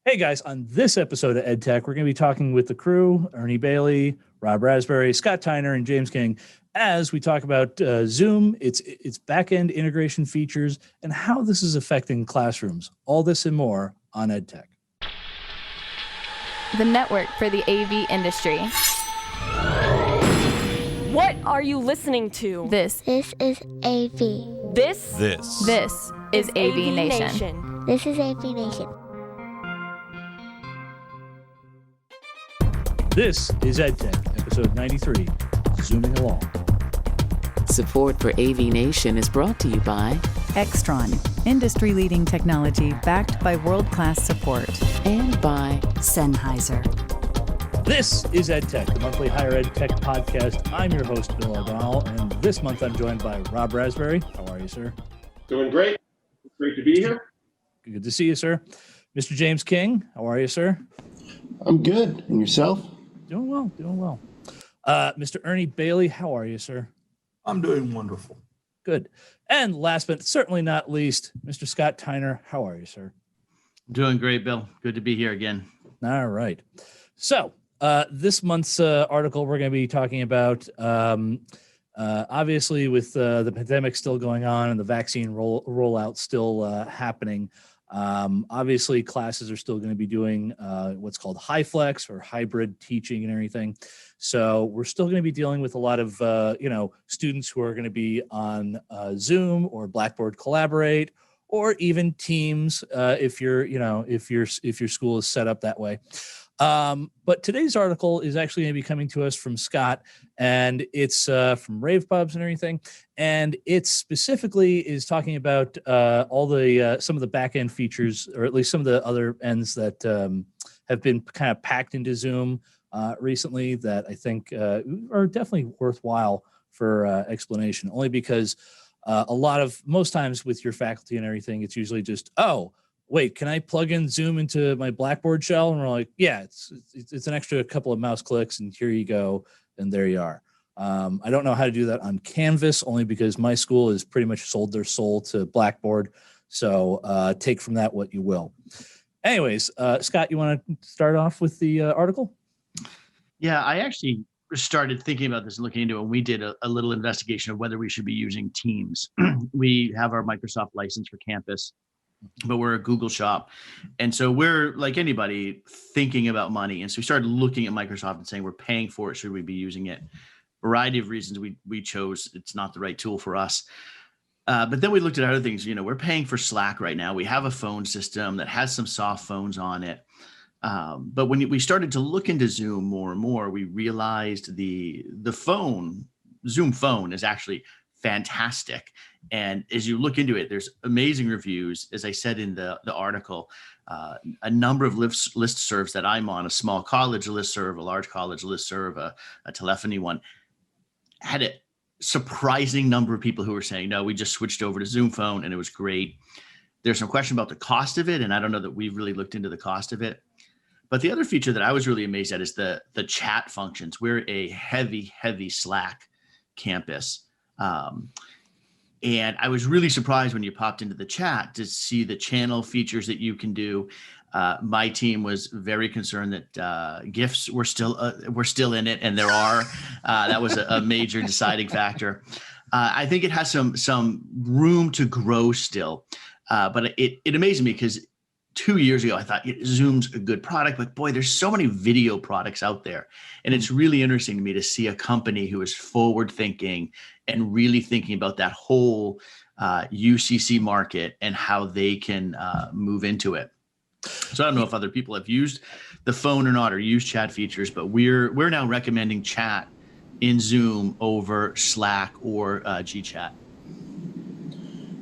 Hey guys, on this episode of EdTech, we're going to be talking with the crew, Ernie Bailey, Rob Raspberry, Scott Tyner, and James King, as we talk about Zoom, its back-end integration features, and how this is affecting classrooms. All this and more on EdTech. The network for the AV industry. What are you listening to? This is AV. This is AVNation. This is AVNation. This is EdTech, episode 93, Zooming Along. Support for AVNation is brought to you by Extron, industry-leading technology backed by world-class support. And by Sennheiser. This is EdTech, the monthly higher ed tech podcast. I'm your host, Bill O'Donnell, and this month I'm joined by Rob Raspberry. How are you, sir? Doing great. Great to be here. Good to see you, sir. Mr. James King, how are you, sir? I'm good. And yourself? Doing well. Mr. Ernie Bailey, how are you, sir? I'm doing wonderful. Good. And last but certainly not least, Mr. Scott Tyner, how are you, sir? Doing great, Bill. Good to be here again. All right. So this month's article, we're going to be talking about, obviously with the pandemic still going on and the vaccine rollout still happening, obviously classes are still going to be doing what's called high flex or hybrid teaching and everything. So we're still going to be dealing with a lot of, students who are going to be on Zoom or Blackboard Collaborate or even Teams if your school is set up that way. But today's article is actually going to be coming to us from Scott, and it's from Rave Pubs and everything. And it specifically is talking about all the some of the back end features, or at least some of the other ends that have been kind of packed into Zoom recently that I think are definitely worthwhile for explanation. Only because most times with your faculty and everything, it's usually just, wait, can I plug in Zoom into my Blackboard shell? And we're like, yeah, it's an extra couple of mouse clicks, and here you go, and there you are. I don't know how to do that on Canvas, only because my school has pretty much sold their soul to Blackboard. So take from that what you will. Anyways, Scott, you want to start off with the article? Yeah, I actually started thinking about this and looking into it. And we did a little investigation of whether we should be using Teams. We have our Microsoft license for campus, but we're a Google shop. And so we're, like anybody, thinking about money. And so we started looking at Microsoft and saying, we're paying for it. Should we be using it? Variety of reasons we chose it's not the right tool for us. But then we looked at other things. We're paying for Slack right now. We have a phone system that has some soft phones on it. But when we started to look into Zoom more and more, we realized the Zoom phone is actually fantastic. And as you look into it, there's amazing reviews. As I said in the article, a number of listservs that I'm on, a small college listserv, a large college listserv, a telephony one, had a surprising number of people who were saying, no, we just switched over to Zoom phone and it was great. There's some question about the cost of it, and I don't know that we've really looked into the cost of it. But the other feature that I was really amazed at is the chat functions. We're a heavy Slack campus. And I was really surprised when you popped into the chat to see the channel features that you can do. My team was very concerned that GIFs were still in it, and there are. That was a major deciding factor. I think it has some room to grow still, but it amazed me because 2 years ago, I thought Zoom's a good product, but boy, there's so many video products out there. And it's really interesting to me to see a company who is forward thinking and really thinking about that whole UCC market and how they can move into it. So I don't know if other people have used the phone or not, or used chat features, but we're now recommending chat in Zoom over Slack or GChat.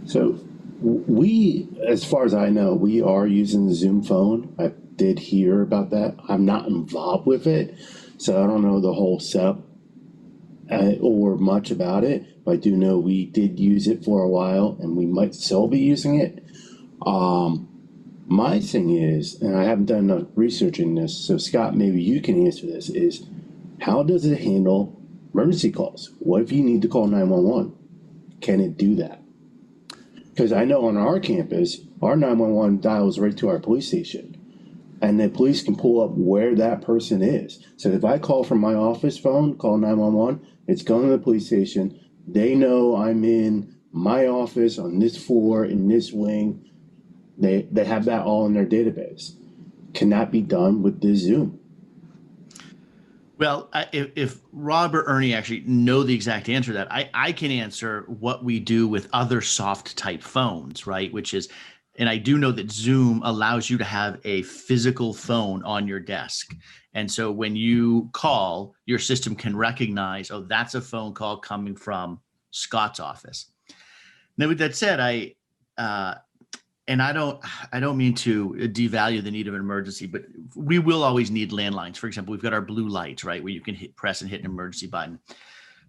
So we, as far as I know, we are using the Zoom phone. I did hear about that. I'm not involved with it, so I don't know the whole setup or much about it, but I do know we did use it for a while, and we might still be using it. My thing is, and I haven't done enough research in this, so Scott, maybe you can answer this, is how does it handle emergency calls? What if you need to call 911? Can it do that? Because I know on our campus, our 911 dials right to our police station. and the police can pull up where that person is. So if I call from my office phone, call 911, it's going to the police station. They know I'm in my office on this floor in this wing. They have that all in their database. Can that be done with this Zoom? Well, if Rob or Ernie actually know the exact answer to that, I can answer what we do with other soft type phones, right? Which is, and I do know that Zoom allows you to have a physical phone on your desk. And so when you call, your system can recognize, oh, that's a phone call coming from Scott's office. Now, with that said, and I don't mean to devalue the need of an emergency, but we will always need landlines. For example, we've got our blue lights, right, where you can press and hit an emergency button.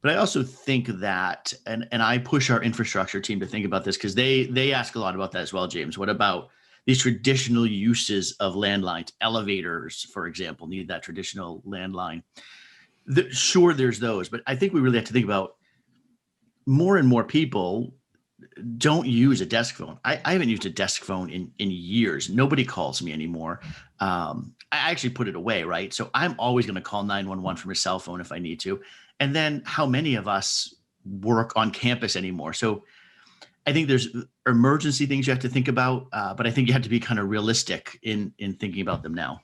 But I also think that, and I push our infrastructure team to think about this because they ask a lot about that as well, James. What about these traditional uses of landlines? Elevators, for example, need that traditional landline. Sure, there's those, but I think we really have to think about more and more people don't use a desk phone. I haven't used a desk phone in years. Nobody calls me anymore. I actually put it away, right? So I'm always going to call 911 from a cell phone if I need to. And then how many of us work on campus anymore? So I think there's emergency things you have to think about, but I think you have to be kind of realistic in thinking about them now.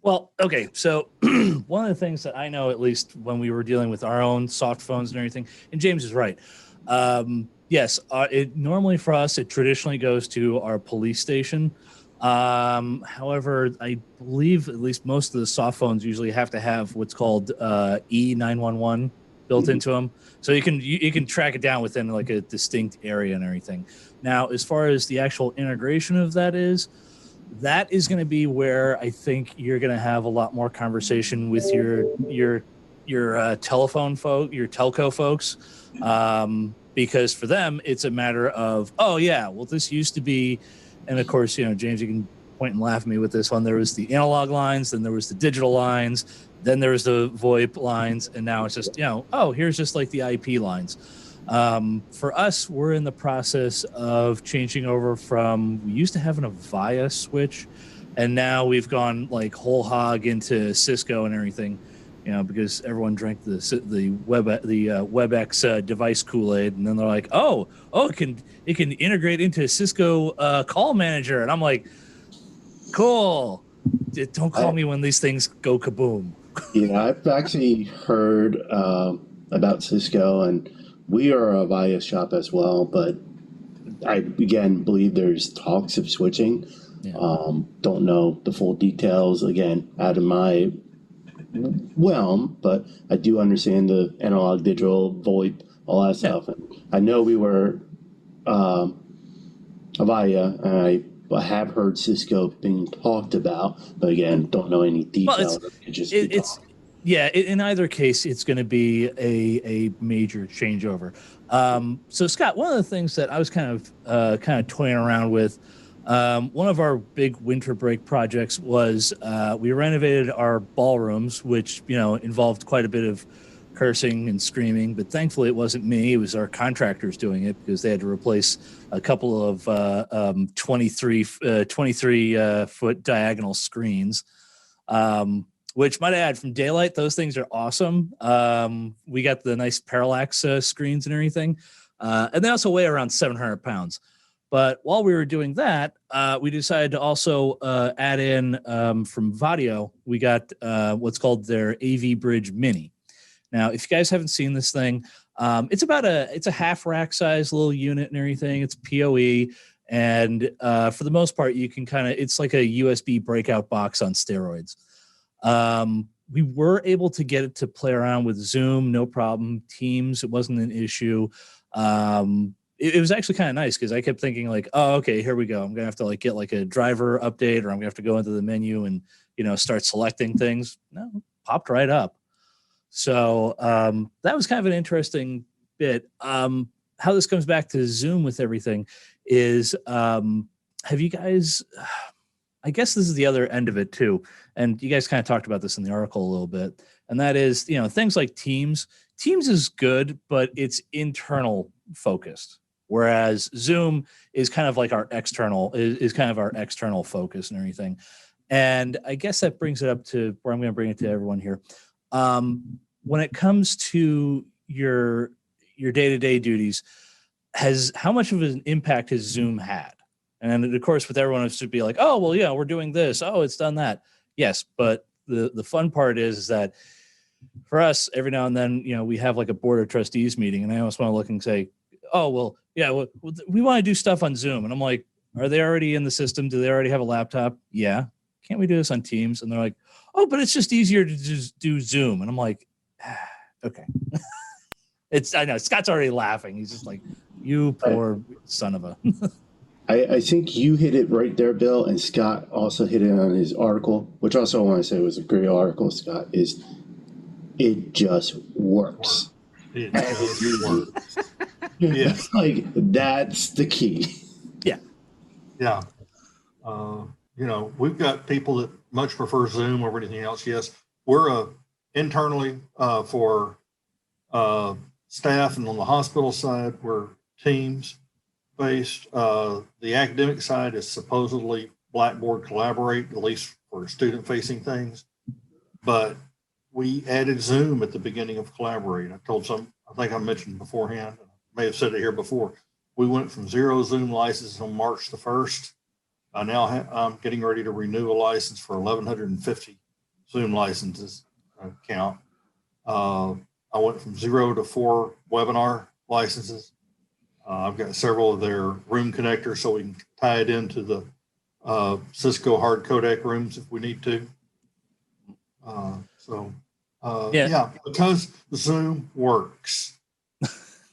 Well, okay. So one of the things that I know, at least when we were dealing with our own soft phones and everything, and James is right. Yes, it normally for us, it traditionally goes to our police station. However, I believe at least most of the soft phones usually have to have what's called E911 built into them. So you can track it down within like a distinct area and everything. Now, as far as the actual integration of that is going to be where I think you're going to have a lot more conversation with your telephone folk, your telco folks. Because for them, it's a matter of, oh, yeah, well, this used to be, and of course, James, you can point and laugh at me with this one. There was the analog lines, then there was the digital lines, then there was the VoIP lines, and now it's just, here's just like the IP lines. For us, we're in the process of changing over from, we used to have an Avaya switch, and now we've gone like whole hog into Cisco and everything. Because everyone drank the WebEx device Kool-Aid, and then they're like, oh, it can integrate into Cisco call manager, and I'm like, cool. Don't call me when these things go kaboom. I've actually heard about Cisco, and we are a Avaya shop as well, but I again believe there's talks of switching. Yeah. Don't know the full details again out of my realm, but I do understand the analog, digital, VoIP, all that stuff. And I know we were Avaya, and I have heard Cisco being talked about, but again, don't know any details. In either case, it's going to be a major changeover. So Scott, one of the things that I was kind of toying around with, one of our big winter break projects was we renovated our ballrooms, which involved quite a bit of cursing and screaming, but thankfully it wasn't me. It was our contractors doing it because they had to replace a couple of 23 foot diagonal screens, which might add from daylight. Those things are awesome. We got the nice parallax screens and everything. And they also weigh around 700 pounds. But while we were doing that, we decided to also add in from Vadio, we got what's called their AV Bridge Mini. Now, if you guys haven't seen this thing, it's a half rack size little unit and everything. It's PoE. And for the most part, you can it's like a USB breakout box on steroids. We were able to get it to play around with Zoom, no problem. Teams, it wasn't an issue. It was actually kind of nice because I kept thinking like, oh, okay, here we go. I'm gonna have to get a driver update, or I'm gonna have to go into the menu and start selecting things. No, popped right up. So that was kind of an interesting bit. How this comes back to Zoom with everything is, have you guys? I guess this is the other end of it too, and you guys kind of talked about this in the article a little bit, and that is things like Teams. Teams is good, but it's internal focused. Whereas Zoom is kind of like our external focus and everything. And I guess that brings it up to where I'm going to bring it to everyone here. When it comes to your day-to-day duties, how much of an impact has Zoom had? And of course, with everyone, it should be like, oh, well, yeah, we're doing this. Oh, it's done that. Yes, but the fun part is that for us, every now and then, we have like a board of trustees meeting, and I almost want to look and say, oh, well, yeah, we want to do stuff on Zoom. And I'm like, are they already in the system? Do they already have a laptop? Yeah. Can't we do this on Teams? And they're like, oh, but it's just easier to just do Zoom. And I'm like, okay. I know Scott's already laughing. He's just like, you poor son of a. I think you hit it right there, Bill, and Scott also hit it on his article, which also I want to say was a great article, Scott, is it just works. It just works. Yeah. Like, that's the key. Yeah. Yeah. We've got people that much prefer Zoom over anything else. Yes, we're internally for staff, and on the hospital side, we're Teams based. The academic side is supposedly Blackboard Collaborate, at least for student facing things. But we added Zoom at the beginning of Collaborate. I think I mentioned beforehand, I may have said it here before. We went from 0 Zoom licenses on March the 1st. Now I'm getting ready to renew a license for 1,150 Zoom licenses count. I went from 0 to 4 webinar licenses. I've got several of their room connectors so we can tie it into the Cisco hard codec rooms if we need to. Yeah, because Zoom works.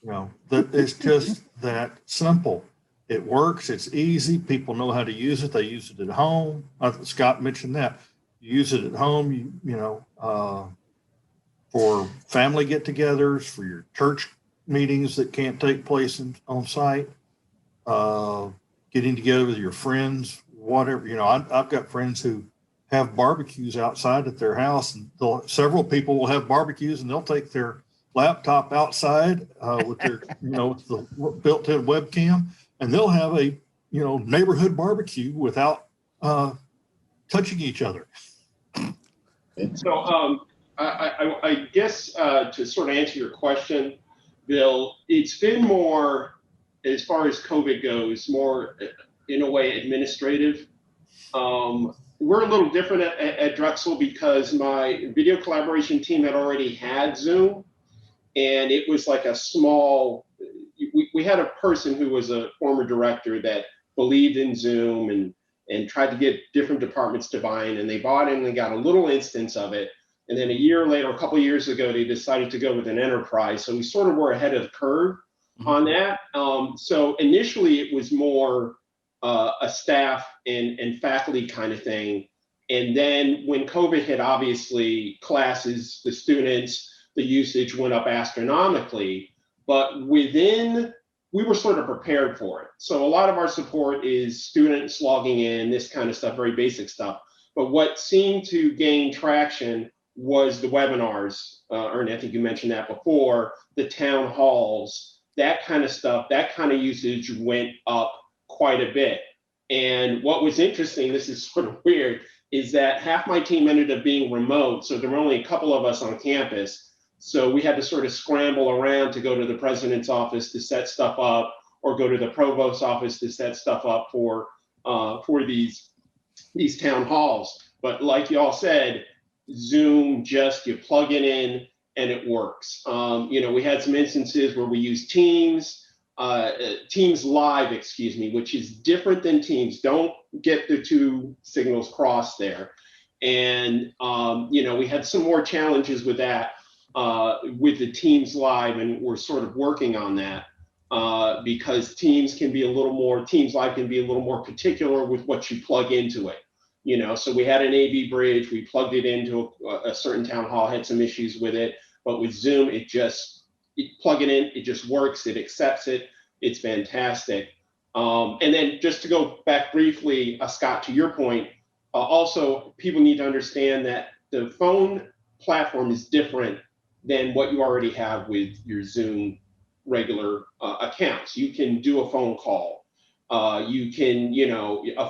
That it's just that simple. It works. It's easy. People know how to use it. They use it at home. Scott mentioned that. You use it at home. For family get-togethers, for your church meetings that can't take place on site, getting together with your friends, whatever. I've got friends who have barbecues outside at their house, and several people will have barbecues, and they'll take their laptop outside with their, with the built-in webcam, and they'll have a, neighborhood barbecue without touching each other. So I guess to sort of answer your question, Bill, it's been more, as far as COVID goes, more in a way administrative. We're a little different at Drexel because my video collaboration team had already had Zoom, and it was like a small, we had a person who was a former director that believed in Zoom and tried to get different departments to buy in, and they bought in and they got a little instance of it. And then a year later, a couple of years ago, they decided to go with an enterprise. So we sort of were ahead of the curve on that. So initially it was more a staff and faculty kind of thing. And then when COVID hit, obviously classes, the students, the usage went up astronomically, but we were sort of prepared for it. So a lot of our support is students logging in, this kind of stuff, very basic stuff. But what seemed to gain traction was the webinars, Ernie, I think you mentioned that before, the town halls, that kind of stuff, that kind of usage went up quite a bit. And what was interesting, this is sort of weird, is that half my team ended up being remote. So there were only a couple of us on campus. So we had to sort of scramble around to go to the president's office to set stuff up, or go to the provost's office to set stuff up for these town halls. But like you all said, Zoom, just you plug it in and it works. We had some instances where we used Teams Live, which is different than Teams. Don't get the two signals crossed there. And, we had some more challenges with that, with the Teams Live, and we're sort of working on that because Teams Live can be a little more particular with what you plug into it. So we had an AV bridge, we plugged it into a certain town hall, had some issues with it, but with Zoom, plug it in, it just works, it accepts it, it's fantastic. And then just to go back briefly, Scott, to your point, also people need to understand that the phone platform is different than what you already have with your Zoom regular accounts. You can do a phone call. A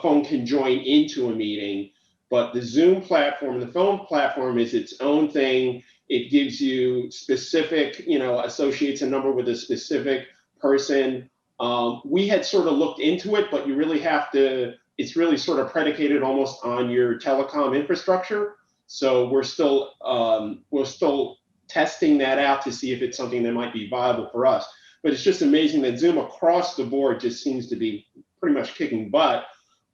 phone can join into a meeting. But the Zoom platform, the phone platform is its own thing. It gives you specific, associates a number with a specific person. We had sort of looked into it, but you really have to, it's really sort of predicated almost on your telecom infrastructure. So we're still testing that out to see if it's something that might be viable for us. But it's just amazing that Zoom across the board just seems to be pretty much kicking butt.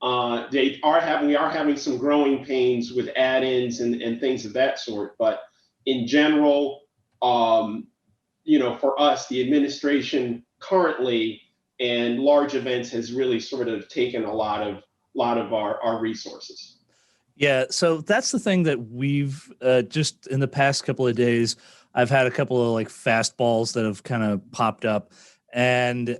We are having some growing pains with add-ins and things of that sort. But in general, for us, the administration currently and large events has really sort of taken a lot of our resources. Yeah, so that's the thing that we've just in the past couple of days, I've had a couple of like fastballs that have kind of popped up. And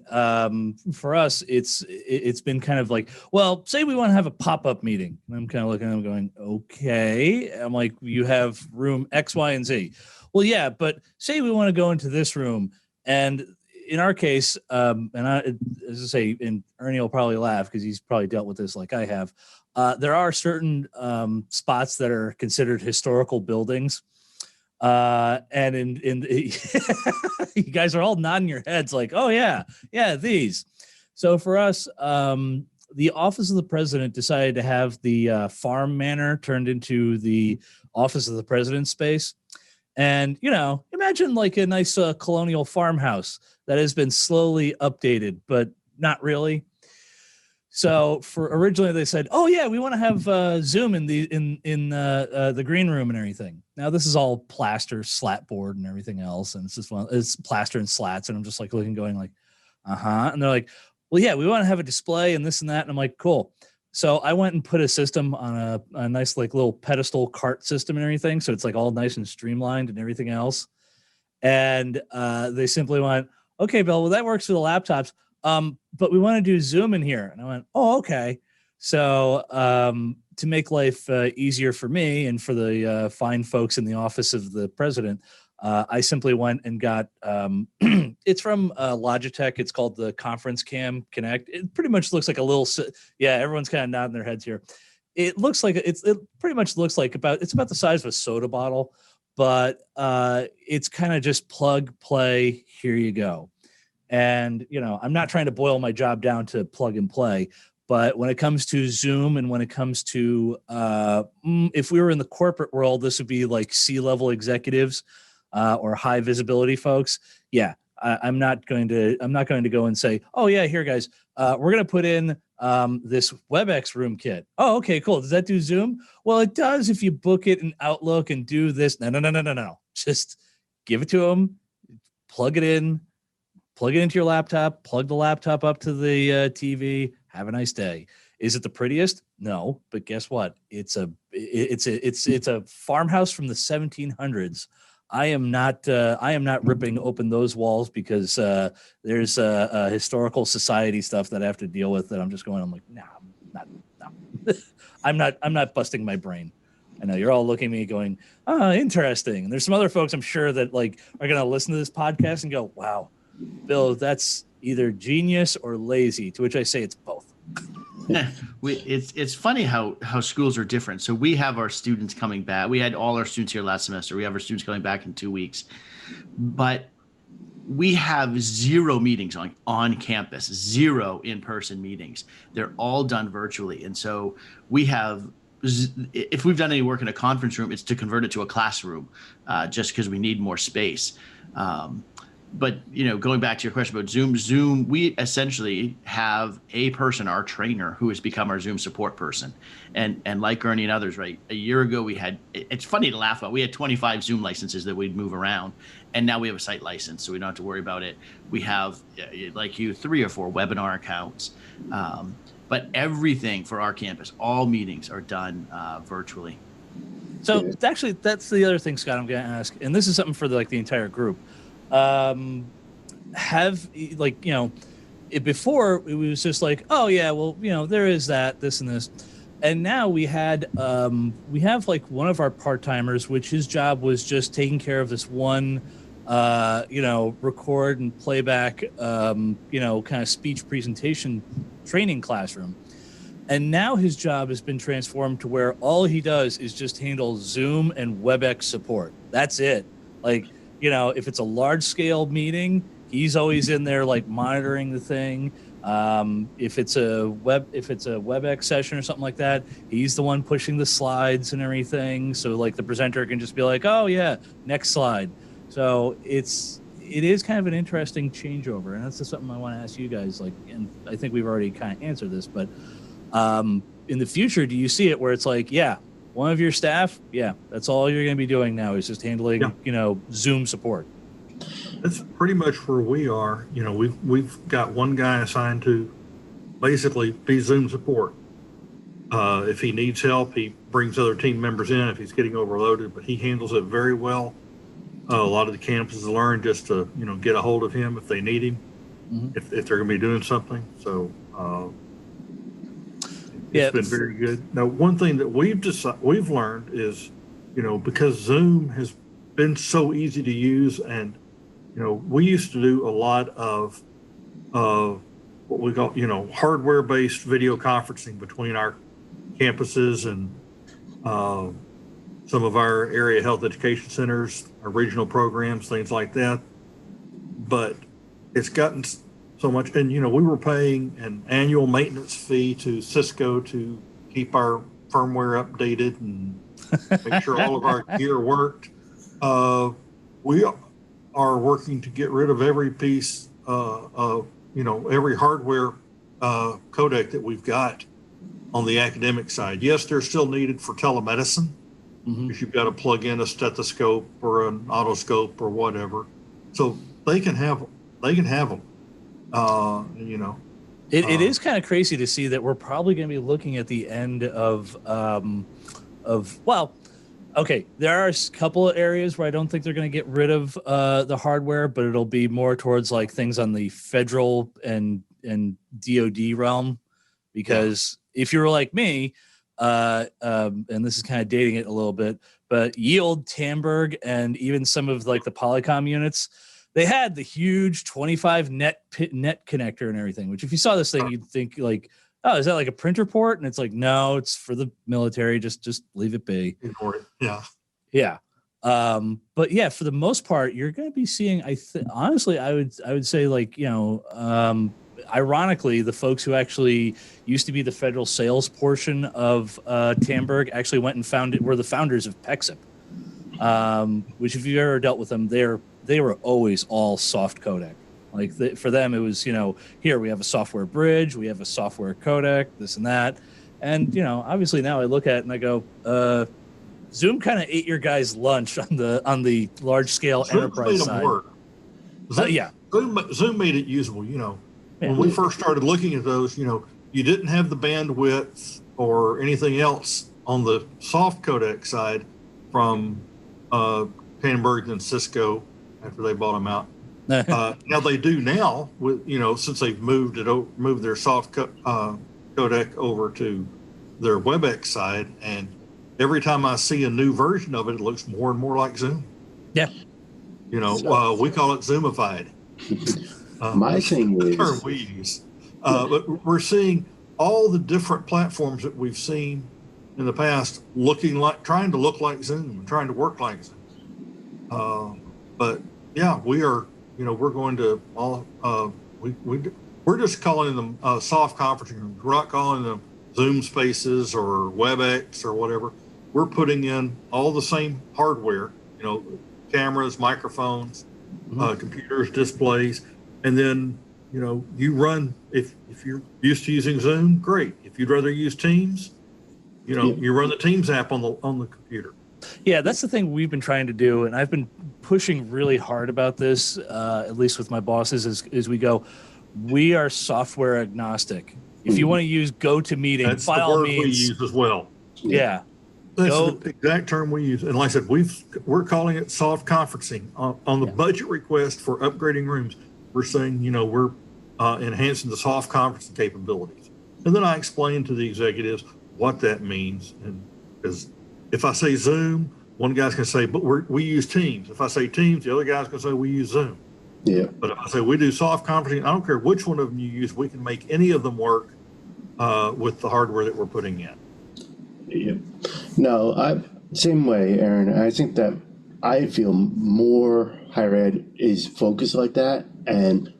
for us, it's been kind of like, well, say we want to have a pop-up meeting. And I'm kind of looking at them going, okay. I'm like, you have room X, Y, and Z. Well, yeah, but say we want to go into this room. And in our case, as I say, and Ernie will probably laugh because he's probably dealt with this like I have. There are certain spots that are considered historical buildings. And in you guys are all nodding your heads like, oh yeah, these. So for us, the office of the president decided to have the farm manor turned into the office of the president space. And, imagine like a nice colonial farmhouse that has been slowly updated, but not really. So originally they said, oh yeah, we want to have Zoom in the green room and everything. Now this is all plaster, slat board and everything else. And it's plaster and slats. And I'm just like going like, And they're like, well, yeah, we want to have a display and this and that. And I'm like, cool. So I went and put a system on a nice like little pedestal cart system and everything. So it's like all nice and streamlined and everything else. And they simply went, okay, Bill, well, that works for the laptops. But we want to do Zoom in here. And I went, oh, okay. So to make life easier for me and for the fine folks in the office of the president, I simply went and got, it's from Logitech. It's called the Conference Cam Connect. It pretty much looks like a little, everyone's kind of nodding their heads here. It looks like, it pretty much looks like it's about the size of a soda bottle, but it's kind of just plug, play, here you go. And, I'm not trying to boil my job down to plug and play, but when it comes to Zoom and when it comes to, if we were in the corporate world, this would be like C-level executives or high visibility folks. Yeah, I'm not going to go and say, oh yeah, here guys, we're going to put in this WebEx room kit. Oh, okay, cool. Does that do Zoom? Well, it does if you book it in Outlook and do this. No. Just give it to them, plug it into your laptop, plug the laptop up to the TV. Have a nice day. Is it the prettiest? No, but guess what? It's a farmhouse from the 1700s. I am not ripping open those walls because there's historical society stuff that I have to deal with that I'm just going. I'm like, no. I'm not busting my brain. I know you're all looking at me going, interesting. And there's some other folks I'm sure that like are going to listen to this podcast and go, wow, Bill, that's either genius or lazy, to which I say it's both. It's funny how schools are different. So we have our students coming back. We had all our students here last semester. We have our students coming back in 2 weeks. But we have 0 meetings on campus, 0 in-person meetings. They're all done virtually. And so we have, if we've done any work in a conference room, it's to convert it to a classroom just because we need more space. But, going back to your question about Zoom, we essentially have a person, our trainer, who has become our Zoom support person. And like Ernie and others, right, a year ago it's funny to laugh about, we had 25 Zoom licenses that we'd move around. And now we have a site license, so we don't have to worry about it. We have, like you, 3 or 4 webinar accounts. But everything for our campus, all meetings are done virtually. So actually, that's the other thing, Scott, I'm going to ask. And this is something for the entire group. Before it was just like, oh yeah, well, there is that, this and this. And now we have like one of our part-timers, which his job was just taking care of this one, record and playback, kind of speech presentation training classroom. And now his job has been transformed to where all he does is just handle Zoom and WebEx support. That's it. Like, you know, if it's a large scale meeting, he's always in there like monitoring the thing. If it's a WebEx session or something like that, he's the one pushing the slides and everything. So like the presenter can just be like, oh yeah, next slide. So it is kind of an interesting changeover. And that's just something I want to ask you guys, like, and I think we've already kind of answered this, but in the future, do you see it where it's like, yeah, one of your staff, yeah, that's all you're going to be doing now is just handling, you know, Zoom support? That's pretty much where we are. You know, we've got one guy assigned to basically be Zoom support. If he needs help, he brings other team members in if he's getting overloaded, but he handles it very well. A lot of the campuses learn just to, you know, get a hold of him if they need him, if they're going to be doing something. So it's been very good. Now, one thing that we've learned is, you know, because Zoom has been so easy to use, and you know, we used to do a lot of what we call, you know, hardware-based video conferencing between our campuses and some of our area health education centers, our regional programs, things like that. But it's gotten so much, and you know, we were paying an annual maintenance fee to Cisco to keep our firmware updated and make sure all of our gear worked. We are working to get rid of every piece of, you know, every hardware codec that we've got on the academic side. Yes, they're still needed for telemedicine, if you've got to plug in a stethoscope or an otoscope or whatever. So they can have them. You know, it is kind of crazy to see that we're probably going to be looking at the end of well, okay, there are a couple of areas where I don't think they're going to get rid of the hardware, but it'll be more towards like things on the federal and DoD realm, because if you were like me, and this is kind of dating it a little bit, but Yield, Tamberg, and even some of like the Polycom units, they had the huge 25 net connector and everything, which if you saw this thing, you'd think like, oh, is that like a printer port? And it's like, no, it's for the military. Just leave it be. Ignore it. Yeah. Yeah. But yeah, for the most part, you're going to be seeing, honestly, I would say like, you know, ironically, the folks who actually used to be the federal sales portion of Tamberg actually went and were the founders of PEXIP, which if you've ever dealt with them, they were always all soft codec. Like for them, it was, you know, here we have a software bridge, we have a software codec, this and that. And, you know, obviously now I look at it and I go, Zoom kind of ate your guys' lunch on the large scale Zoom enterprise made side. them work. Zoom made it usable. You know, when we first started looking at those, you know, you didn't have the bandwidth or anything else on the soft codec side from Tamberg and Cisco after they bought them out. Now they do now with, you know, since they've moved their soft codec over to their WebEx side, and every time I see a new version of it, it looks more and more like Zoom. Yeah. You know, we call it zoomified. My thing is, the term we use. But we're seeing all the different platforms that we've seen in the past trying to look like Zoom and trying to work like Zoom. But yeah, we are, you know, we're going to all, we're just calling them soft conferencing rooms. We're not calling them Zoom spaces or WebEx or whatever. We're putting in all the same hardware, you know, cameras, microphones, computers, displays, and then, you know, you run, if you're used to using Zoom, great. If you'd rather use Teams, you know, you run the Teams app on the computer. Yeah, that's the thing we've been trying to do, and I've been pushing really hard about this, at least with my bosses, as we go. We are software agnostic. If you want to use GoToMeeting, That's by the all word means, we use as well. Yeah. That's the exact term we use. And like I said, we're calling it soft conferencing. On the budget request for upgrading rooms, we're saying, you know, we're enhancing the soft conferencing capabilities. And then I explain to the executives what that means. And because if I say Zoom, one guy's going to say, but we use Teams. If I say Teams, the other guy's going to say we use Zoom. Yeah. But if I say we do soft conferencing, I don't care which one of them you use, we can make any of them work with the hardware that we're putting in. Yeah. No, same way, Aaron. I think that I feel more higher ed is focused like that, and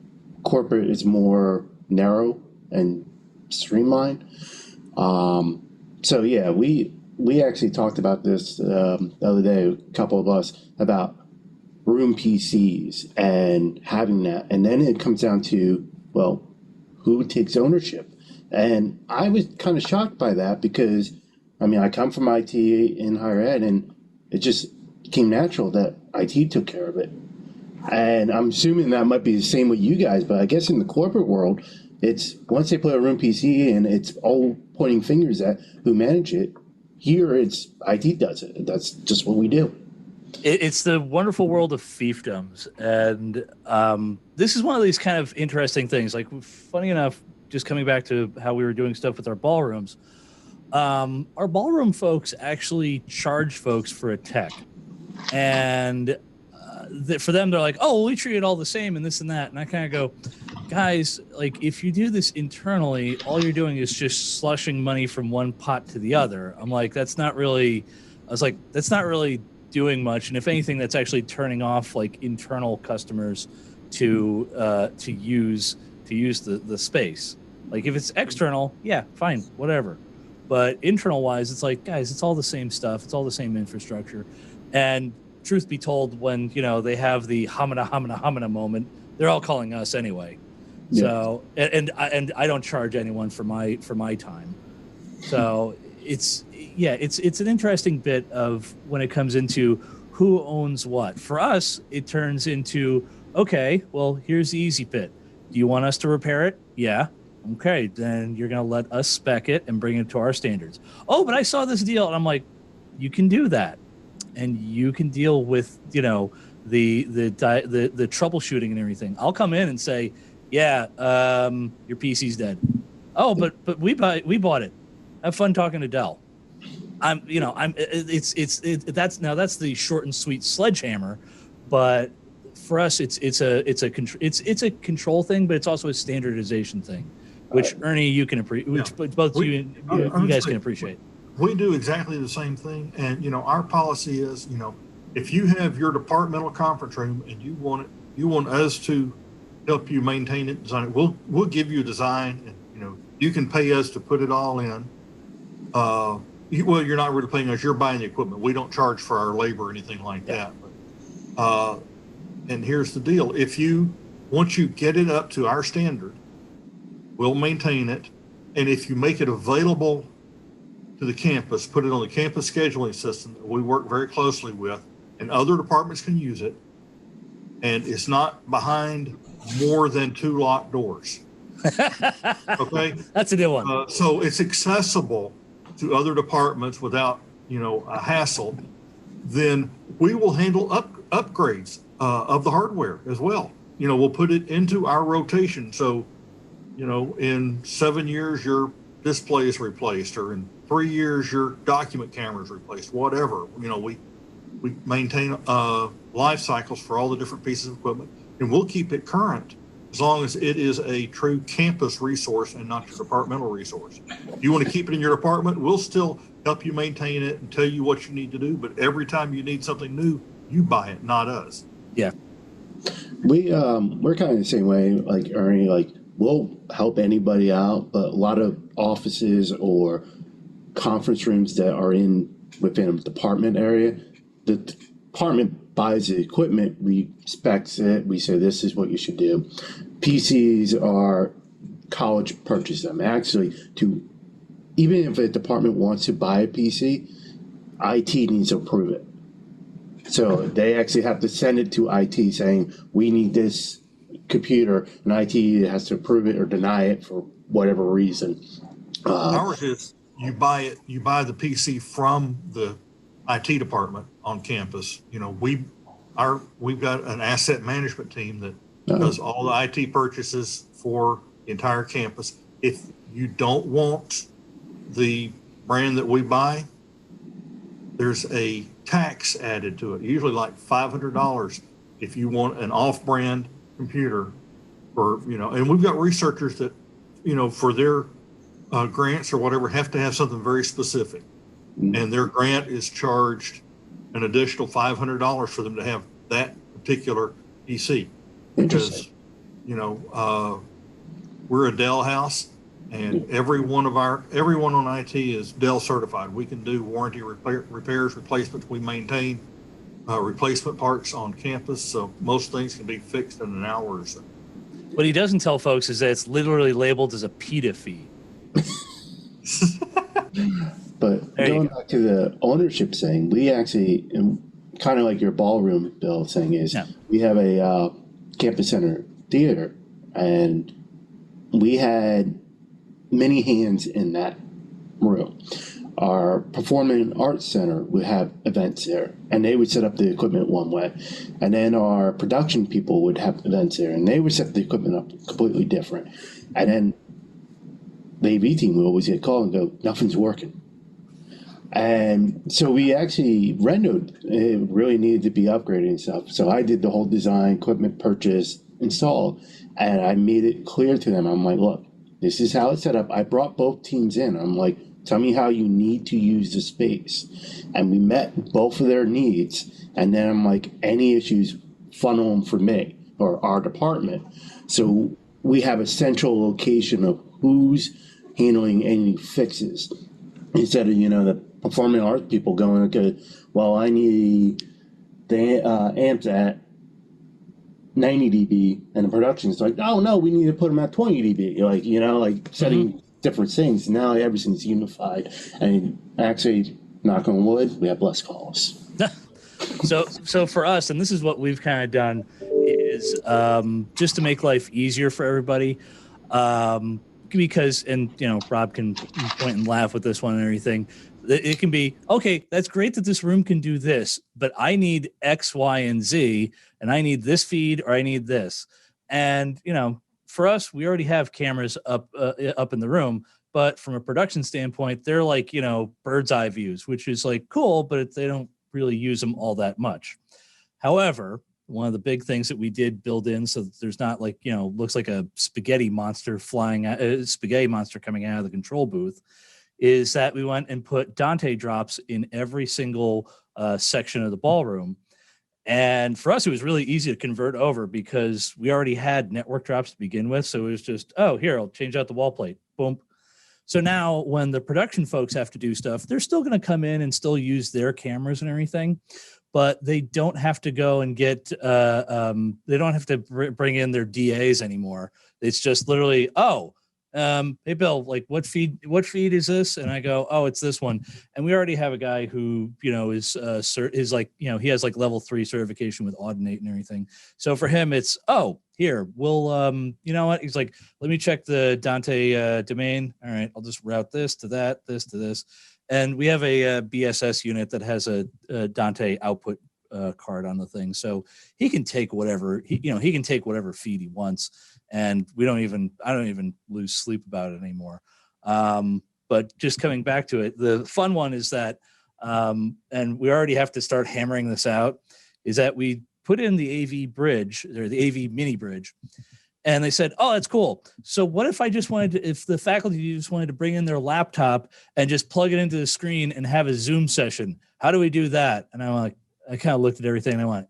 corporate is more narrow and streamlined. So yeah, we actually talked about this the other day, a couple of us, about room PCs and having that, and then it comes down to, well, who takes ownership? And I was kind of shocked by that because, I mean, I come from IT in higher ed, and it just came natural that IT took care of it. And I'm assuming that might be the same with you guys, but I guess in the corporate world, it's once they put a room PC and it's all pointing fingers at who manage it. Here, it's IT does it. That's just what we do. It's the wonderful world of fiefdoms, and this is one of these kind of interesting things. Like, funny enough, just coming back to how we were doing stuff with our ballrooms, our ballroom folks actually charge folks for a tech, and for them, they're like, "Oh, well, we treat it all the same and this and that." And I kind of go, guys, like, if you do this internally, all you're doing is just slushing money from one pot to the other. I'm like, that's not really doing much. And if anything, that's actually turning off like internal customers to use the space. Like, if it's external, yeah, fine, whatever. But internal wise, it's like, guys, it's all the same stuff. It's all the same infrastructure. And truth be told, when, they have the hamana moment, they're all calling us anyway. Yeah. So, and I don't charge anyone for my time. So it's an interesting bit of when it comes into who owns what. For us, it turns into, okay, well, here's the easy bit. Do you want us to repair it? Yeah. Okay, then you're going to let us spec it and bring it to our standards. Oh, but I saw this deal, and I'm like, you can do that, and you can deal with the troubleshooting and everything. I'll come in and say, yeah, your PC's dead. Oh, but we bought it. Have fun talking to Dell. That's the short and sweet sledgehammer, but for us, it's a control thing, but it's also a standardization thing, which Ernie, you can appreciate, you guys can appreciate. We do exactly the same thing, and our policy is, if you have your departmental conference room and you want us to help you maintain it, design it, we'll give you a design, and you can pay us to put it all in. Well, you're not really paying us; you're buying the equipment. We don't charge for our labor or anything like that. But, and here's the deal: once you get it up to our standard, we'll maintain it, and if you make it available to the campus, put it on the campus scheduling system that we work very closely with, and other departments can use it, and it's not behind more than 2 locked doors. Okay, that's a good one. So it's accessible to other departments without a hassle. Then we will handle upgrades of the hardware as well. We'll put it into our rotation. So in 7 years your display is replaced, or in 3 years your document camera is replaced. Whatever. We maintain life cycles for all the different pieces of equipment, and we'll keep it current as long as it is a true campus resource and not your departmental resource. If you want to keep it in your department, we'll still help you maintain it and tell you what you need to do. But every time you need something new, you buy it, not us. Yeah. We're kind of the same way, like Ernie, like we'll help anybody out, but a lot of offices or conference rooms that are within a department area, the department buys the equipment, we specs it, we say this is what you should do. PCs are college purchase them. Actually, even if a department wants to buy a PC, IT needs to approve it. So they actually have to send it to IT saying, we need this computer, and IT has to approve it or deny it for whatever reason. Ours is you buy the PC from the IT department on campus. We've got an asset management team that does all the IT purchases for the entire campus. If you don't want the brand that we buy, there's a tax added to it, usually like $500 if you want an off-brand computer, and we've got researchers that, for their grants or whatever have to have something very specific. And their grant is charged an additional $500 for them to have that particular PC. Because, we're a Dell house, and everyone on IT is Dell certified. We can do warranty repairs, replacements. We maintain replacement parts on campus, so most things can be fixed in an hour or so. What he doesn't tell folks is that it's literally labeled as a PETA fee. But going back to the ownership thing, we actually, kind of like your ballroom, Bill, thing is, we have a campus center theater, and we had many hands in that room. Our performing arts center would have events there, and they would set up the equipment one way. And then our production people would have events there, and they would set the equipment up completely different. And then the AV team would always get called and go, nothing's working. And so we actually rendered, it really needed to be upgraded and stuff. So I did the whole design, equipment purchase, install, and I made it clear to them. I'm like, look, this is how it's set up. I brought both teams in. I'm like, tell me how you need to use the space. And we met both of their needs. And then I'm like, any issues, funnel them for me or our department. So we have a central location of who's handling any fixes. Instead of, the performing arts people going, okay, well, I need the amps at 90 dB, and the production's like, oh no, we need to put them at 20 dB. Like setting different things. Now everything's unified, and actually, knock on wood, we have less calls. So for us, and this is what we've kind of done, is just to make life easier for everybody. Because, and Rob can point and laugh with this one and everything. It can be, okay, that's great that this room can do this, but I need X, Y, and Z, and I need this feed or I need this. And, for us, we already have cameras up in the room, but from a production standpoint, they're like, bird's eye views, which is like cool, but they don't really use them all that much. However, one of the big things that we did build in so that there's not like, looks like a spaghetti monster coming out of the control booth, is that we went and put Dante drops in every single section of the ballroom. And for us, it was really easy to convert over because we already had network drops to begin with. So it was just, oh, here, I'll change out the wall plate. Boom. So now when the production folks have to do stuff, they're still going to come in and still use their cameras and everything, but they don't have to go and get, they don't have to bring in their DAs anymore. It's just literally, hey Bill, like what feed is this? And I go, oh, it's this one. And we already have a guy who, is like, he has like level 3 certification with Audinate and everything. So for him, it's, here, we'll, you know what? He's like, let me check the Dante domain. All right, I'll just route this to that, this to this. And we have a BSS unit that has a Dante output card on the thing. So he can take whatever, he can take whatever feed he wants. And I don't even lose sleep about it anymore. But just coming back to it, the fun one is that, and we already have to start hammering this out, is that we put in the AV bridge or the AV mini bridge, and they said, oh, that's cool. So what if if the faculty just wanted to bring in their laptop and just plug it into the screen and have a Zoom session? How do we do that? And I kind of looked at everything and I went,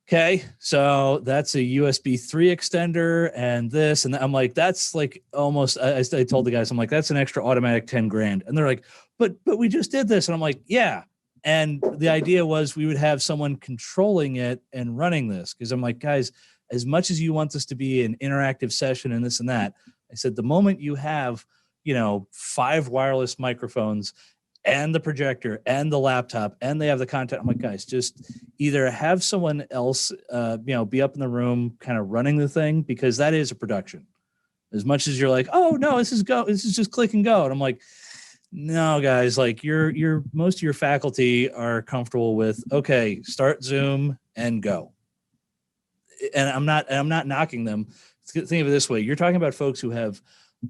okay, so that's a USB 3 extender and this, and I'm like, that's like almost, I told the guys, I'm like, that's an extra automatic 10 grand. And they're like, but we just did this. And I'm like, yeah. And the idea was we would have someone controlling it and running this. Cause I'm like, guys, as much as you want this to be an interactive session and this and that, I said, the moment you have, 5 wireless microphones and the projector and the laptop and they have the content, I'm like, guys, just either have someone else, be up in the room kind of running the thing, because that is a production. As much as you're like, oh no, this is just click and go. And I'm like, no, guys, like your most of your faculty are comfortable with, okay, start Zoom and go. And I'm not knocking them. Think of it this way. You're talking about folks who have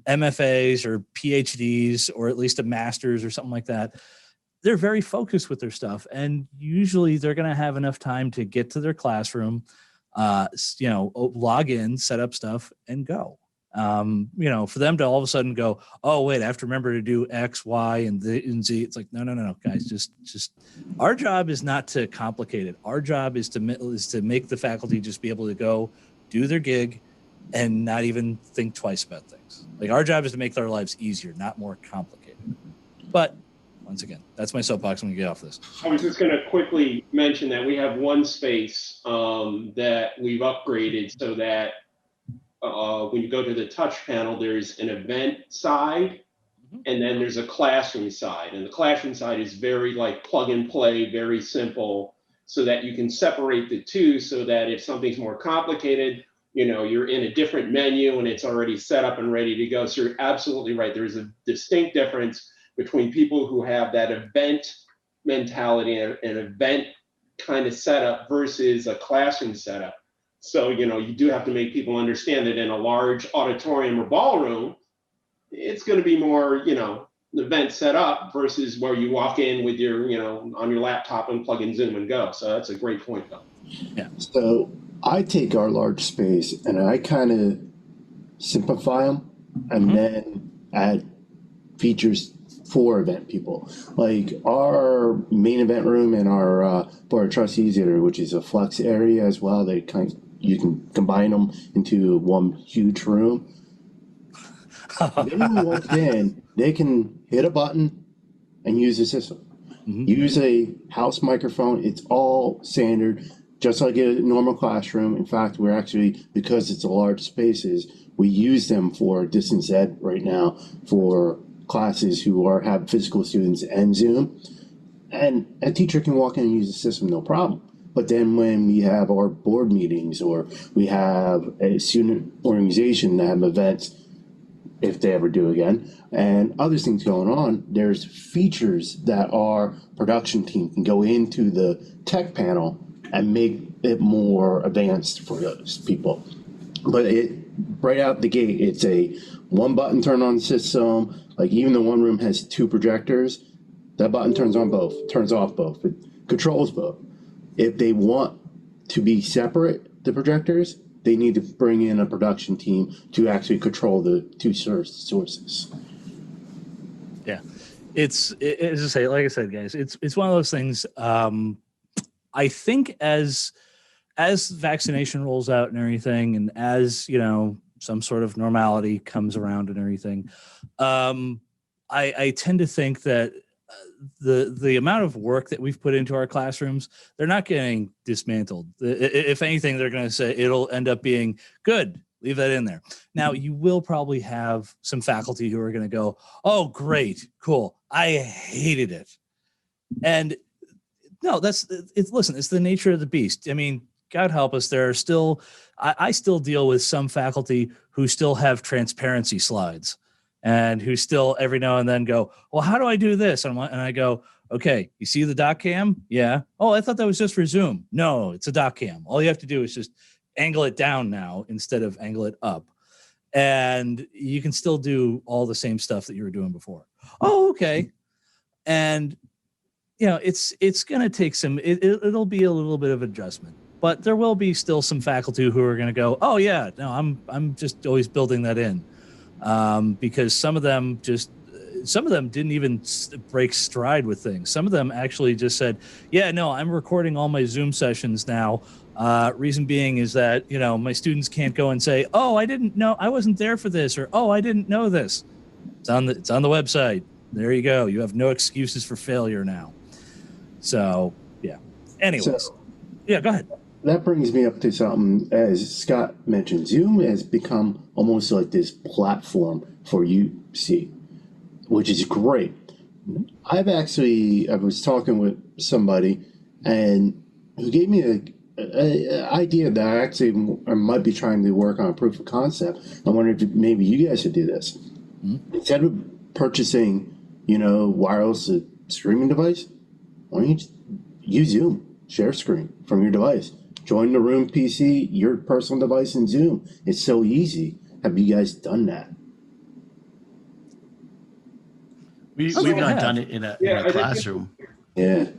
MFAs or PhDs or at least a master's or something like that. They're very focused with their stuff. And usually they're going to have enough time to get to their classroom, log in, set up stuff and go. For them to all of a sudden go, oh wait, I have to remember to do X, Y, and Z. It's like, no, guys, just our job is not to complicate it. Our job is to make the faculty just be able to go do their gig and not even think twice about things. Like, our job is to make their lives easier, not more complicated. But once again, that's my soapbox. I'm gonna get off this. I was just going to quickly mention that we have one space that we've upgraded so that when you go to the touch panel, there's an event side, and then there's a classroom side. And the classroom side is very like plug and play, very simple, so that you can separate the two, so that if something's more complicated, you're in a different menu and it's already set up and ready to go. So you're absolutely right. There's a distinct difference between people who have that event mentality and an event kind of setup versus a classroom setup. So, you do have to make people understand that in a large auditorium or ballroom, it's going to be more, the event set up versus where you walk in with your, on your laptop and plug in Zoom and go. So that's a great point, though. Yeah. So I take our large space and I kind of simplify them and then add features for event people. Like our main event room and our board of trustees area, which is a flex area as well. You can combine them into one huge room. Anyone walks in, they can hit a button and use the system. Use a house microphone. It's all standard, just like a normal classroom. In fact, we're actually, because it's a large spaces, we use them for distance ed right now for classes who have physical students and Zoom. And a teacher can walk in and use the system, no problem. But then when we have our board meetings or we have a student organization that have events, if they ever do again, and other things going on, there's features that our production team can go into the tech panel and make it more advanced for those people. But right out the gate, it's a one button turn on system. Like even the one room has two projectors. That button turns on both, turns off both. It controls both. If they want to be separate, the projectors, they need to bring in a production team to actually control the two sources. Yeah, as like I said, guys, it's one of those things. I think as vaccination rolls out and everything, and as some sort of normality comes around and everything, I tend to think that the amount of work that we've put into our classrooms, they're not getting dismantled. If anything, they're going to say it'll end up being good. Leave that in there. Now, you will probably have some faculty who are going to go, oh, great, cool. I hated it. And no, listen, it's the nature of the beast. I mean, God help us. There are still, I still deal with some faculty who still have transparency slides and who still every now and then go, well, how do I do this? And I go, okay, you see the doc cam? Yeah. Oh, I thought that was just for Zoom. No, it's a doc cam. All you have to do is just angle it down now instead of angle it up. And you can still do all the same stuff that you were doing before. Oh, okay. And it's going to take it'll be a little bit of adjustment, but there will be still some faculty who are going to go, oh yeah, no, I'm just always building that in. Because some of them didn't even break stride with things. Some of them actually just said, yeah, no, I'm recording all my Zoom sessions now. Reason being is that, my students can't go and say, oh, I didn't know, I wasn't there for this, or, oh, I didn't know this. It's on the website. There you go. You have no excuses for failure now. So, yeah. Anyways, yeah, go ahead. That brings me up to something, as Scott mentioned, Zoom has become almost like this platform for UC, which is great. I was talking with somebody and who gave me an idea that I might be trying to work on a proof of concept. I wonder if maybe you guys should do this. Instead of purchasing, wireless streaming device, why don't you use Zoom, share screen from your device? Join the room PC, your personal device in Zoom. It's so easy. Have you guys done that? We've not done it in a classroom. Yeah.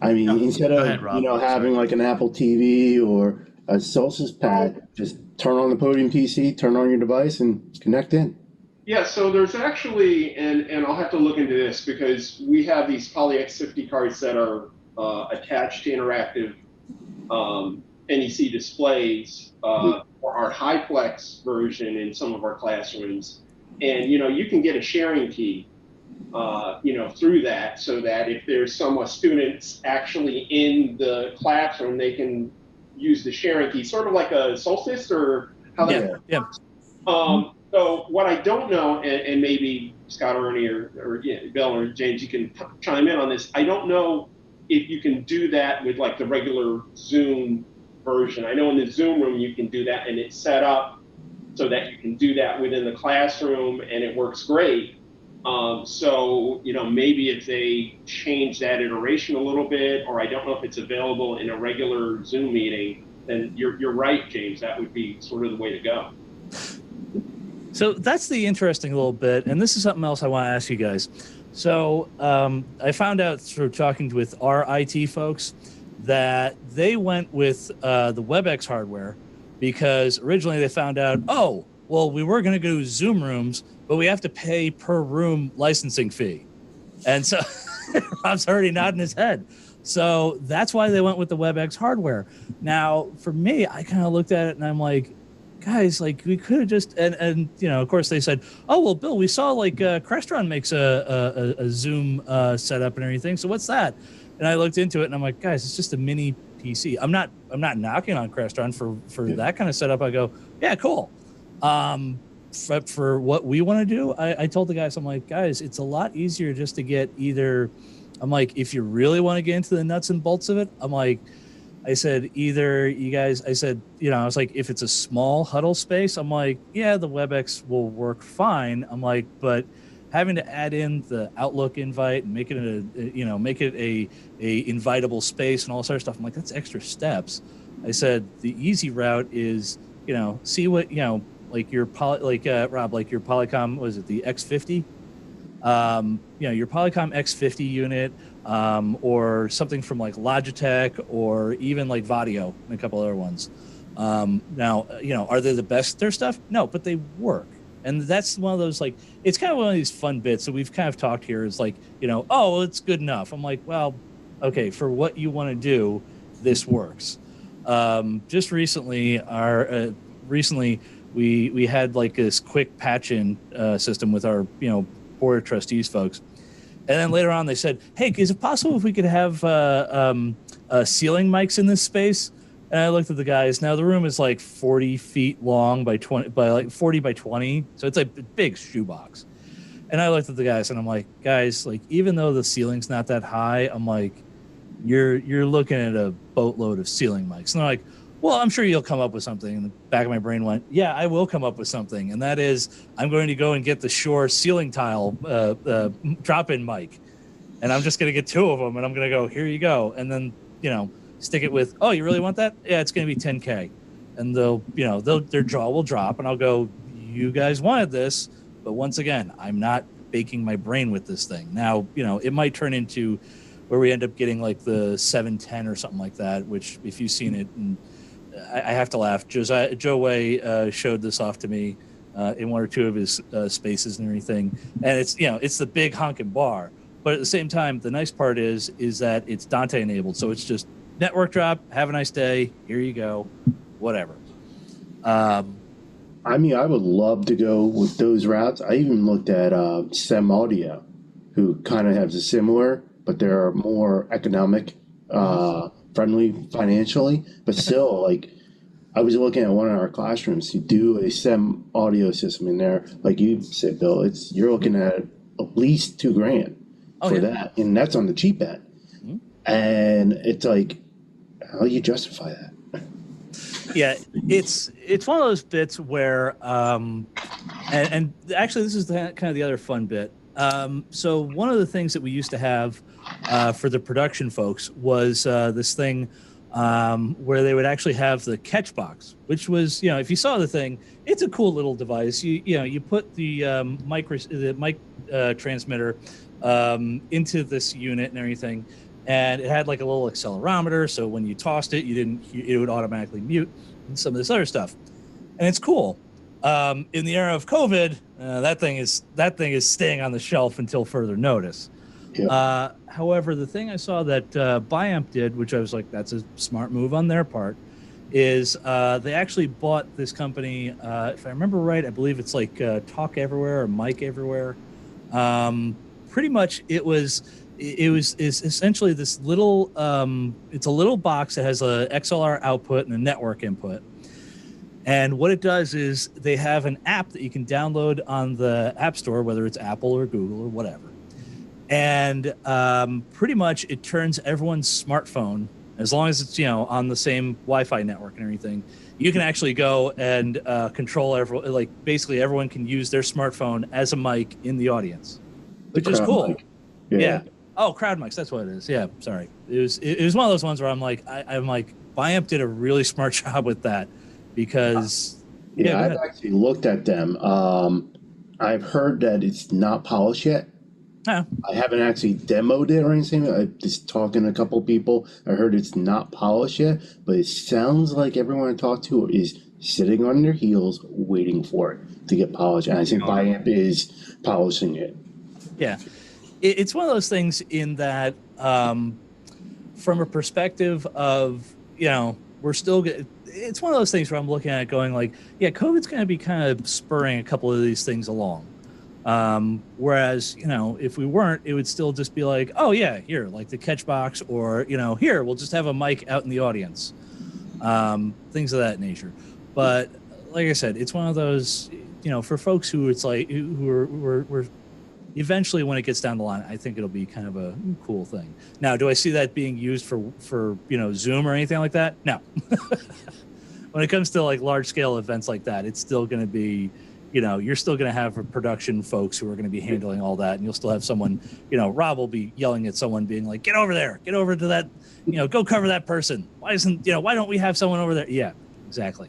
I mean, instead of, ahead, Rob. having like an Apple TV or a Solstice pad, just turn on the podium PC, turn on your device, and connect in. Yeah, so there's actually, and I'll have to look into this because we have these PolyX50 cards that are attached to interactive NEC displays for our HiFlex version in some of our classrooms. And, you can get a sharing key, through that, so that if there's some students actually in the classroom, they can use the sharing key, sort of like a Solstice or how that works. Yeah. So what I don't know, and maybe Scott or Ernie or Bill or James, you can chime in on this. I don't know if you can do that with like the regular Zoom version. I know in the Zoom room you can do that, and it's set up so that you can do that within the classroom, and it works great. So maybe if they change that iteration a little bit, or I don't know if it's available in a regular Zoom meeting, then you're right, James. That would be sort of the way to go. So that's the interesting little bit, and this is something else I want to ask you guys. So I found out through talking with our IT folks that they went with the WebEx hardware because originally they found out, oh, well, we were going to go Zoom rooms, but we have to pay per room licensing fee. And so Rob's already nodding his head. So that's why they went with the WebEx hardware. Now, for me, I kind of looked at it and I'm like, guys, like we could have just, and of course they said, oh, well, Bill, we saw like Crestron makes a Zoom setup and everything. So what's that? And I looked into it and I'm like, guys, it's just a mini PC. I'm not knocking on Crestron for that kind of setup. I go, yeah, cool. For what we want to do, I told the guys, I'm like, guys, it's a lot easier just to get I'm like, if you really want to get into the nuts and bolts of it, I said, either you guys, I was like, if it's a small huddle space, I'm like, yeah, the WebEx will work fine. I'm like, but having to add in the Outlook invite and make it a invitable space and all sort of stuff, I'm like, that's extra steps. I said, the easy route is, see what, like your Rob, like your Polycom, was it the X50? Your Polycom X50 unit, or something from like Logitech or even like Vadio and a couple other ones. Now, are they the best their stuff? No, but they work. And that's one of those, like, it's kind of one of these fun bits that we've kind of talked here is like, oh, it's good enough. I'm like, well, okay, for what you want to do, this works. Just recently, we had like this quick patch-in system with our, board of trustees folks. And then later on they said, hey, is it possible if we could have ceiling mics in this space? And I looked at the guys. Now the room is like 40 feet long by 40 by 20. So it's a big shoebox. And I looked at the guys and I'm like, guys, like, even though the ceiling's not that high, I'm like, you're looking at a boatload of ceiling mics. And they're like, well, I'm sure you'll come up with something. And the back of my brain went, yeah, I will come up with something. And that is, I'm going to go and get the Shure ceiling tile drop-in mic. And I'm just going to get 2 of them. And I'm going to go, here you go. And then, stick it with, oh, you really want that? Yeah, it's going to be $10K. And their jaw will drop. And I'll go, you guys wanted this. But once again, I'm not baking my brain with this thing. Now, it might turn into where we end up getting like the 710 or something like that, which if you've seen it, and I have to laugh. Joe Way showed this off to me in 1 or 2 of his spaces and everything. And it's, it's the big honking bar. But at the same time, the nice part is that it's Dante enabled. So it's just network drop, have a nice day, here you go, whatever. I would love to go with those routes. I even looked at SEM Audio, who kind of has a similar, but they're more economic, friendly financially. But still, like, I was looking at one in our classrooms to do a SEM Audio system in there. Like you said, Bill, you're looking at least $2,000 for that, and that's on the cheap end. Mm-hmm. And it's like, how do you justify that? Yeah, it's one of those bits where, and actually this is kind of the other fun bit. So one of the things that we used to have for the production folks was this thing where they would actually have the catch box, which was, if you saw the thing, it's a cool little device. You put the mic transmitter into this unit and everything. And it had like a little accelerometer, so when you tossed it, it would automatically mute and some of this other stuff. and it's cool. In the era of COVID, that thing is staying on the shelf until further notice. Yeah. However, the thing I saw that Biamp did, which I was like, that's a smart move on their part, is they actually bought this company. If I remember right, I believe it's like Talk Everywhere or Mic Everywhere. Pretty much, it's essentially this little. It's a little box that has a XLR output and a network input. And what it does is they have an app that you can download on the App Store, whether it's Apple or Google or whatever. And pretty much it turns everyone's smartphone, as long as it's, on the same Wi-Fi network and everything, you can actually go and control everyone. Like basically everyone can use their smartphone as a mic in the audience, which is cool. Mic. Yeah. Oh, crowd mics. That's what it is. Yeah. Sorry. It was one of those ones where I'm like, Biamp did a really smart job with that. Because I've actually looked at them. I've heard that it's not polished yet. Oh. I haven't actually demoed it or anything. I'm just talking to a couple people. I heard it's not polished yet, but it sounds like everyone I talk to is sitting on their heels waiting for it to get polished. And I think Biamp is polishing it. Yeah. It's one of those things in that from a perspective of, we're still it's one of those things where I'm looking at it going like, yeah, COVID's going to be kind of spurring a couple of these things along. Whereas, if we weren't, it would still just be like, oh yeah, here, like the catch box, or, here, we'll just have a mic out in the audience. Things of that nature. But like I said, it's one of those, for folks who it's like, who are eventually when it gets down the line, I think it'll be kind of a cool thing. Now, do I see that being used for Zoom or anything like that? No. When it comes to like large scale events like that, it's still going to be, you're still going to have production folks who are going to be handling all that. And you'll still have someone, Rob will be yelling at someone being like, get over there, get over to that, go cover that person. Why don't we have someone over there? Yeah, exactly.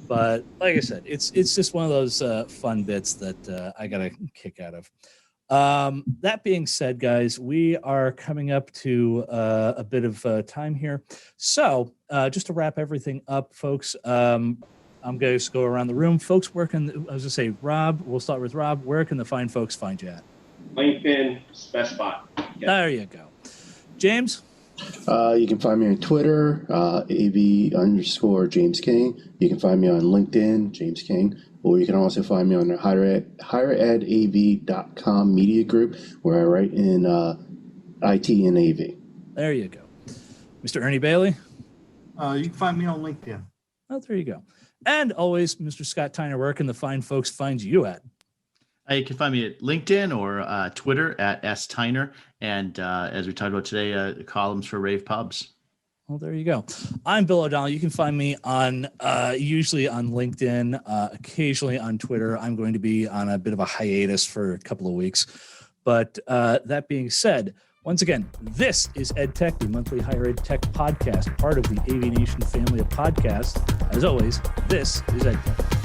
But like I said, it's just one of those fun bits that I got a kick out of. That being said, guys, we are coming up to a bit of time here. So just to wrap everything up, folks, I'm going to go around the room. Folks, I was going to say, Rob, we'll start with Rob. Where can the fine folks find you at? LinkedIn, best spot. Yeah. There you go. James? You can find me on Twitter, AV_James King. You can find me on LinkedIn, James King, or you can also find me on the higheredav.com media group, where I write in IT and AV. There you go. Mr. Ernie Bailey? You can find me on LinkedIn. Oh, there you go. And always, Mr. Scott Tyner, where can the fine folks find you at? You can find me at LinkedIn or Twitter at @Tyner. And as we talked about today, columns for Rave Pubs. Well, there you go. I'm Bill O'Donnell. You can find me on usually on LinkedIn, occasionally on Twitter. I'm going to be on a bit of a hiatus for a couple of weeks. But that being said, once again, this is EdTech, the monthly higher ed tech podcast, part of the AVNation family of podcasts. As always, this is EdTech.